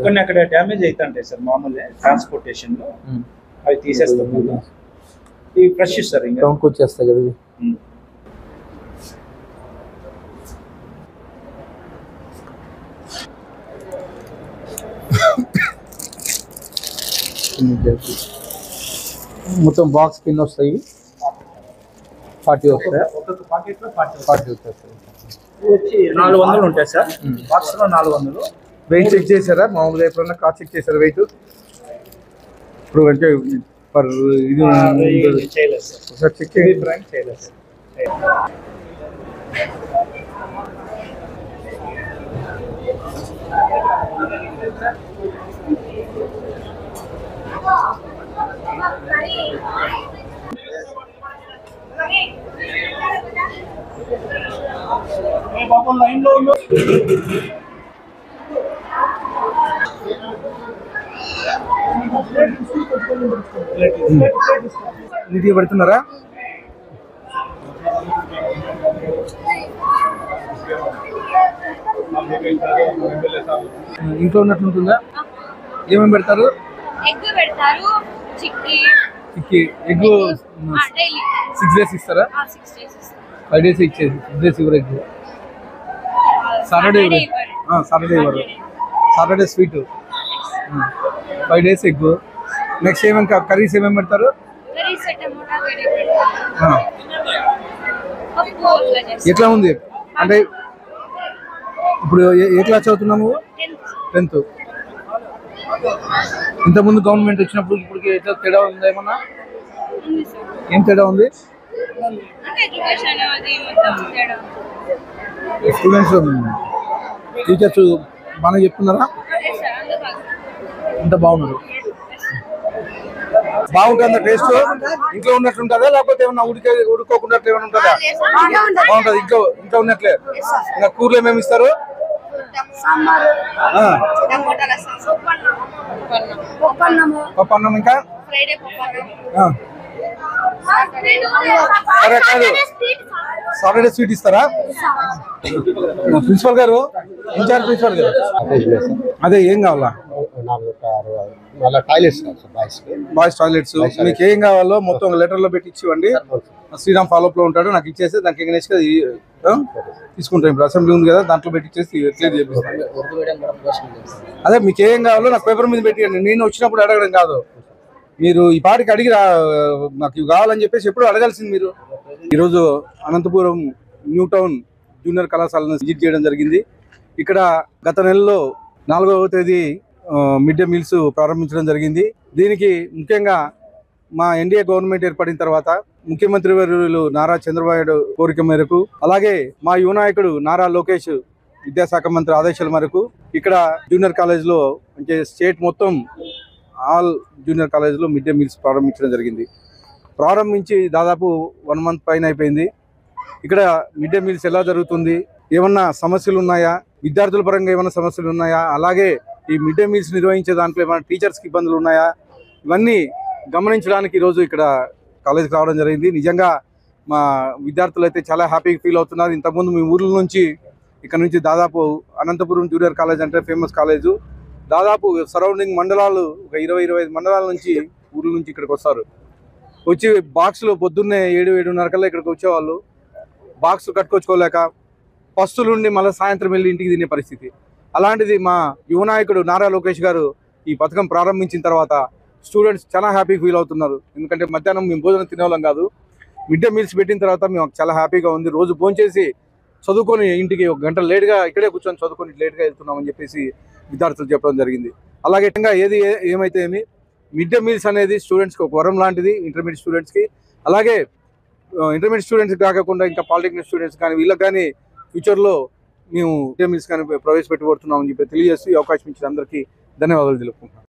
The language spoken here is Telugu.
కొన్ని అక్కడ డ్యామేజ్ అవుతుంటాయి సార్ మామూలుగా ట్రాన్స్పోర్టేషన్ లో అవి తీసేస్తాం ఇవి ఫ్రెష్ సార్ ఇంకా వచ్చేస్తాయి కదా మొత్తం బాక్స్ కింద వస్తాయి 40 వస్తాయి ఒక్కొక్క పాకెట్ లో 40 వచ్చేస్తాయి వచ్చి 400 ఉంటాయి సార్ బాక్స్ లో 400 వెయిట్ చెక్ చేశారా మామూలుగా ఎప్పుడన్నా కాస్ట్ చెక్ చేశారా వెయిట్ ఇప్పుడు అంటే పర్ ఇది చేయలేదు సార్ చెక్ చేయలేదు సార్ లైన్ లో నీట్గా పెడుతున్నారా ఇంట్లో ఉన్నట్లుంటుందా ఏమేమి పెడతారు ఎగ్ పెడతారు చిక్కీ ఎగ్ 6 days ఇస్తారా 5 days ఇచ్చేది 6 days ఇవ్వరు ఎగ్ సాటర్డే ఇవ్వరు Saturday sweet 5 days egg next ఏమేమి కర్రీస్ ఏమేమి పెడతారు ఎట్లా ఉంది అంటే ఇప్పుడు ఏ క్లాస్ చదువుతున్నాము 10th ఇంతకుముందు గవర్నమెంట్ వచ్చినప్పుడు ఇప్పటికి ఎట్లా తేడా ఉందా ఏమన్నా ఏం తేడా ఉంది స్టూడెంట్స్ టీచర్స్ బాగా చెప్తున్నారా ఎంత బాగున్నారు బాగుంటుందా టేస్ట్ ఇంట్లో ఉన్నట్లుంటుందా లేకపోతే ఏమన్నా ఉడుకోకుండా ఏమైనా ఉంటుందా బాగుంటుంది ఇంట్లో ఉన్నట్లే ఇంకా కూరలు ఏమేమి ఇస్తారు పప్పన్నం ఇంకా సరే కాదు సాటర్డే స్వీట్ ఇస్తారా ప్రిన్సిపల్ గారు ఇన్ఛార్జ్ ప్రిన్సిపల్ గారు అదే ఏం కావాలా బాయ్స్ టాయిలెట్స్ మీకు ఏం కావాలో మొత్తం లెటర్ లో పెట్టి ఇచ్చివ్వండి శ్రీరామ్ ఫాలోఅప్ లో ఉంటాడు నాకు ఇచ్చేసి దానికి ఎగనేసి తీసుకుంటాం ఇప్పుడు అసెంబ్లీ ఉంది కదా దాంట్లో పెట్టి ఇచ్చేసి క్లియర్ చేపిస్తాను అదే మీకు ఏం కావాలో నాకు పేపర్ మీద పెట్టియండి నేను వచ్చినప్పుడు అడగడం కాదు మీరు ఈ పాటికి అడిగి నాకు ఇవి కావాలని చెప్పేసి ఎప్పుడు అడగాల్సింది మీరు ఈరోజు అనంతపురం న్యూ టౌన్ జూనియర్ కళాశాలను విజిట్ చేయడం జరిగింది ఇక్కడ గత నెలలో 4వ తేదీ మిడ్ డే మీల్స్ ప్రారంభించడం జరిగింది దీనికి ముఖ్యంగా మా ఎన్డీఏ గవర్నమెంట్ ఏర్పడిన తర్వాత ముఖ్యమంత్రి వర్యులు నారా చంద్రబాబు నాయుడు కోరిక మేరకు అలాగే మా యువ నాయకుడు నారా లోకేష్ విద్యాశాఖ మంత్రి ఆదేశాల మేరకు ఇక్కడ జూనియర్ కాలేజ్లో అంటే స్టేట్ మొత్తం ఆల్ జూనియర్ కాలేజ్లో మిడ్ డే మీల్స్ ప్రారంభించడం జరిగింది ప్రారంభించి దాదాపు 1 month పైన అయిపోయింది ఇక్కడ మిడ్ డే మీల్స్ ఎలా జరుగుతుంది ఏమన్నా సమస్యలు ఉన్నాయా విద్యార్థుల పరంగా ఏమైనా సమస్యలు ఉన్నాయా అలాగే ఈ మిడ్ డే మీల్స్ నిర్వహించే దాంట్లో ఏమైనా టీచర్స్కి ఇబ్బందులు ఉన్నాయా ఇవన్నీ గమనించడానికి ఈరోజు ఇక్కడ కాలేజ్కి రావడం జరిగింది నిజంగా మా విద్యార్థులు అయితే చాలా హ్యాపీగా ఫీల్ అవుతున్నారు ఇంతకుముందు మీ ఊర్ల నుంచి ఇక్కడ నుంచి దాదాపు అనంతపురం జూనియర్ కాలేజ్ అంటే ఫేమస్ కాలేజు దాదాపు సరౌండింగ్ మండలాలు ఒక 20-25 మండలాల నుంచి ఊర్ల నుంచి ఇక్కడికి వస్తారు వచ్చి బాక్స్లో పొద్దున్నే 7-7:30 కల్లా ఇక్కడికి వచ్చేవాళ్ళు బాక్స్ కట్టుకొచ్చుకోలేక పస్తులుండి మళ్ళీ సాయంత్రం వెళ్ళి ఇంటికి తినే పరిస్థితి అలాంటిది మా యువ నాయకుడు నారా లోకేష్ గారు ఈ పథకం ప్రారంభించిన తర్వాత స్టూడెంట్స్ చాలా హ్యాపీగా ఫీల్ అవుతున్నారు ఎందుకంటే మధ్యాహ్నం మేము భోజనం తినేవాళ్ళం కాదు మిడ్ డే మీల్స్ పెట్టిన తర్వాత మేము చాలా హ్యాపీగా ఉంది రోజు భోంచేసి చదువుకొని ఇంటికి 1 గంట లేట్గా ఇక్కడే కూర్చొని చదువుకొని లేట్గా వెళ్తున్నామని చెప్పేసి విద్యార్థులు చెప్పడం జరిగింది అలాగే ఏది ఏమైతే ఏమి మిడ్ డే మీల్స్ అనేది స్టూడెంట్స్కి ఒక వరం లాంటిది ఇంటర్మీడియట్ స్టూడెంట్స్కి అలాగే ఇంటర్మీడియట్ స్టూడెంట్స్ కాకుండా ఇంకా పాలిటెక్నిక్ స్టూడెంట్స్ కానీ వీళ్ళకి కానీ ఫ్యూచర్లో మేము మిడ్ డే మీల్స్ కానీ ప్రవేశపెట్టబడుతున్నామని చెప్పి తెలియజేస్తూ ఈ అవకాశం ఇచ్చిన అందరికీ ధన్యవాదాలు తెలుపుకుంటున్నాను